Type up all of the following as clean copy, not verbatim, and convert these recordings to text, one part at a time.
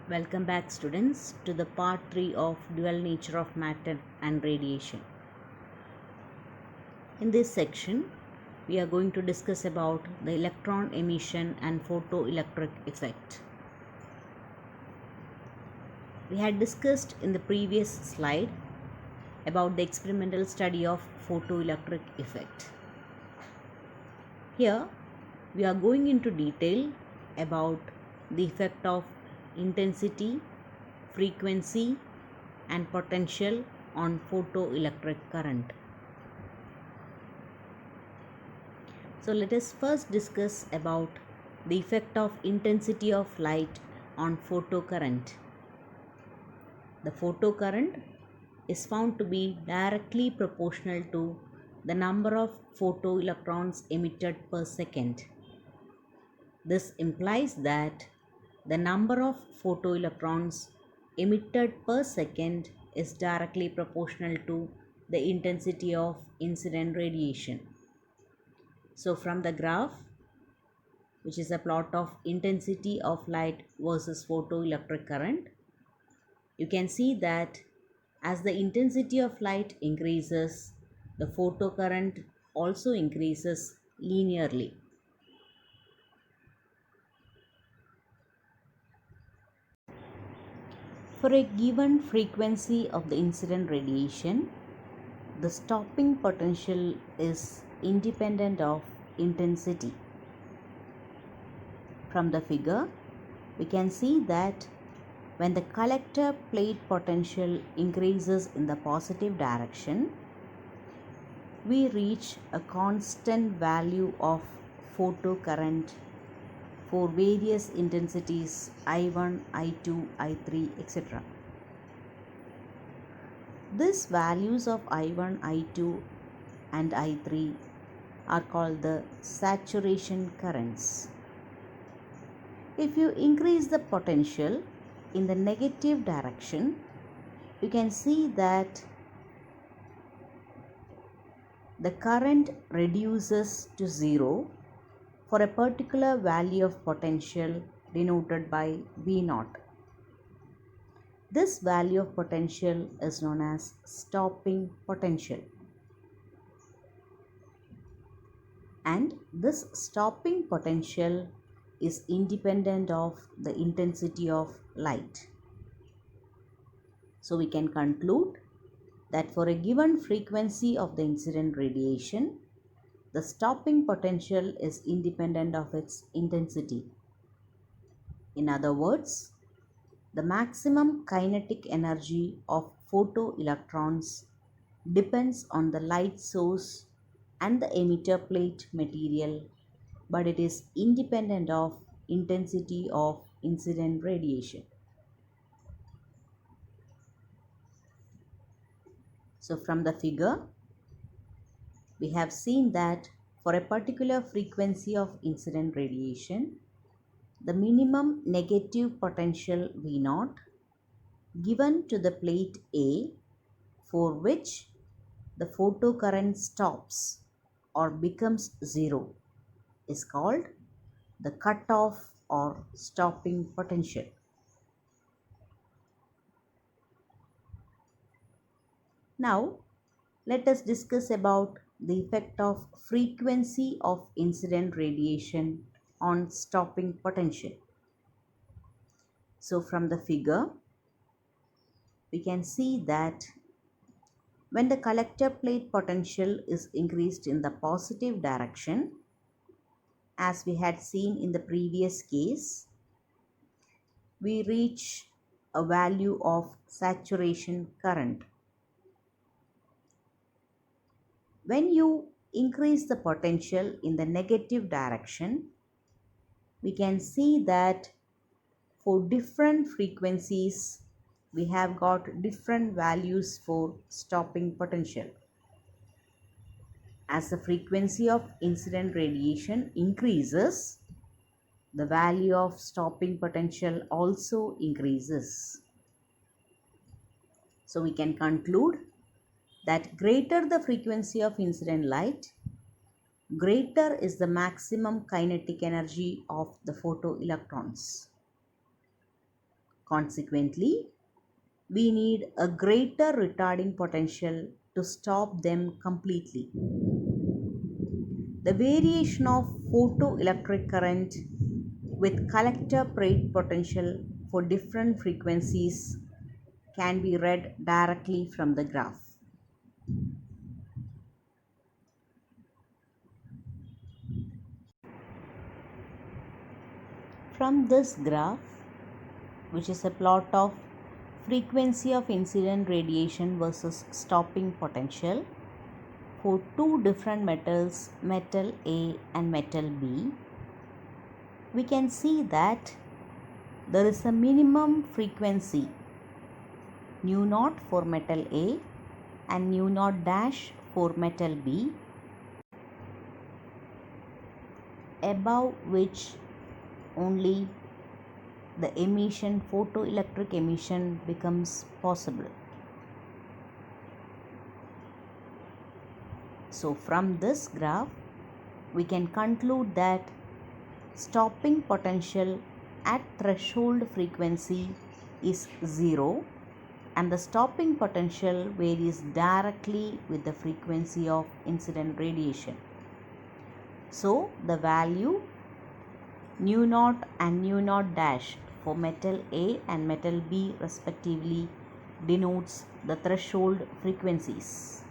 Welcome back, students, to the part 3 of dual nature of matter and radiation. In this section, we are going to discuss about the electron emission and photoelectric effect. We had discussed in the previous slide about the experimental study of photoelectric effect. Here, we are going into detail about the effect of intensity, frequency, and potential on photoelectric current. So let us first discuss about the effect of intensity of light on photocurrent. The photocurrent is found to be directly proportional to the number of photoelectrons emitted per second. This implies that the number of photoelectrons emitted per second is directly proportional to the intensity of incident radiation. So from the graph, which is a plot of intensity of light versus photoelectric current, you can see that as the intensity of light increases, the photocurrent also increases linearly. For a given frequency of the incident radiation, the stopping potential is independent of intensity. From the figure, we can see that when the collector plate potential increases in the positive direction, we reach a constant value of photocurrent for various intensities I1, I2, I3, etc. These values of I1, I2 and I3 are called the saturation currents. If you increase the potential in the negative direction, you can see that the current reduces to zero for a particular value of potential denoted by V0. This value of potential is known as stopping potential. And this stopping potential is independent of the intensity of light. So we can conclude that for a given frequency of the incident radiation, the stopping potential is independent of its intensity. In other words, the maximum kinetic energy of photoelectrons depends on the light source and the emitter plate material, but it is independent of intensity of incident radiation. So from the figure, we have seen that for a particular frequency of incident radiation, the minimum negative potential V0 given to the plate A, for which the photocurrent stops or becomes zero, is called the cutoff or stopping potential. Now, let us discuss about the effect of frequency of incident radiation on stopping potential. So from the figure, we can see that when the collector plate potential is increased in the positive direction, as we had seen in the previous case, we reach a value of saturation current. When you increase the potential in the negative direction, we can see that for different frequencies, we have got different values for stopping potential. As the frequency of incident radiation increases, the value of stopping potential also increases. So we can conclude that greater the frequency of incident light, greater is the maximum kinetic energy of the photoelectrons. Consequently, we need a greater retarding potential to stop them completely. The variation of photoelectric current with collector plate potential for different frequencies can be read directly from the graph. From this graph, which is a plot of frequency of incident radiation versus stopping potential for two different metals, metal A and metal B, we can see that there is a minimum frequency nu naught for metal A and nu naught dash for metal B, above which only the emission, photoelectric emission, becomes possible. So from this graph, we can conclude that stopping potential at threshold frequency is 0 and the stopping potential varies directly with the frequency of incident radiation. So the value nu naught and nu naught dash for metal A and metal B respectively denotes the threshold frequencies.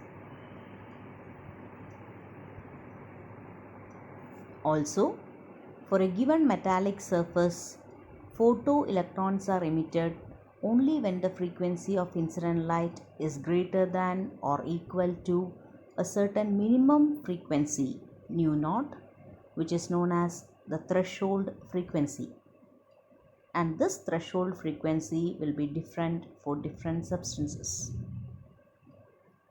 Also, for a given metallic surface, photoelectrons are emitted only when the frequency of incident light is greater than or equal to a certain minimum frequency nu naught, which is known as the threshold frequency. And this threshold frequency will be different for different substances.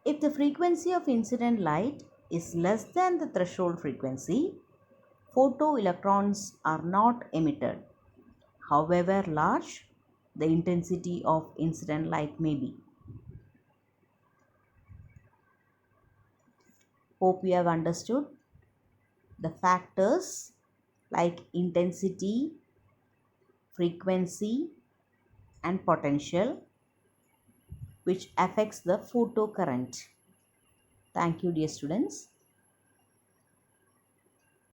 If the frequency of incident light is less than the threshold frequency, photoelectrons are not emitted. However large the intensity of incident light may be. Hope you have understood the factors like intensity, frequency and potential which affects the photocurrent. Thank you, dear students.